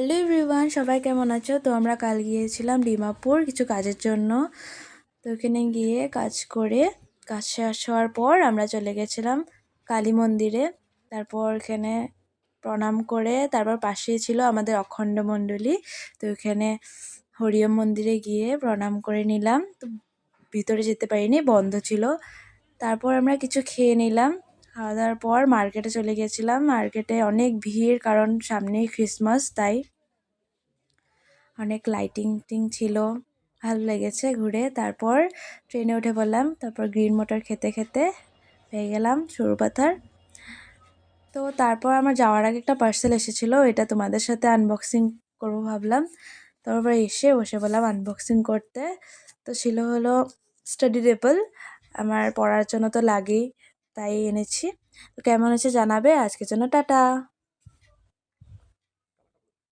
Hello everyone, সবাই কেমন আছো? তো আমরা কাল গিয়েছিলাম ডিমাপুর কিছু কাজের জন্য। তো ওখানে গিয়ে কাজ শেষ হওয়ার পর আমরা চলে গেছিলাম কালী মন্দিরে। তারপর এখানে প্রণাম করে তারপর পাশেই ছিল আমাদের অখণ্ড মণ্ডলী। তো ওখানে হরিয়ম মন্দিরে গিয়ে প্রণাম করে নিলাম। তো ভিতরে যেতে পারিনি, বন্ধ ছিল। তারপর আমরা কিছু খেয়ে নিলাম। খাওয়া দাওয়ার পর মার্কেটে চলে গেছিলাম। মার্কেটে অনেক ভিড়, কারণ সামনেই ক্রিসমাস, তাই অনেক লাইটিং ছিল। ভালো লেগেছে ঘুরে। তারপর ট্রেনে উঠে পড়লাম। তারপর গ্রিন মোটর খেতে খেতে পেয়ে গেলাম সরুপাথার। তো তারপর আমার যাওয়ার আগে একটা পার্সেল এসেছিলো, এটা তোমাদের সাথে আনবক্সিং করবো ভাবলাম। তারপর এসে বসে বললাম আনবক্সিং করতে। তো ছিল হলো স্টাডি টেবিল, আমার পড়ার জন্য তো লাগেই, তাই এনেছি। তো কেমন হয়েছে জানাবে। আজকের জন্য টাটা।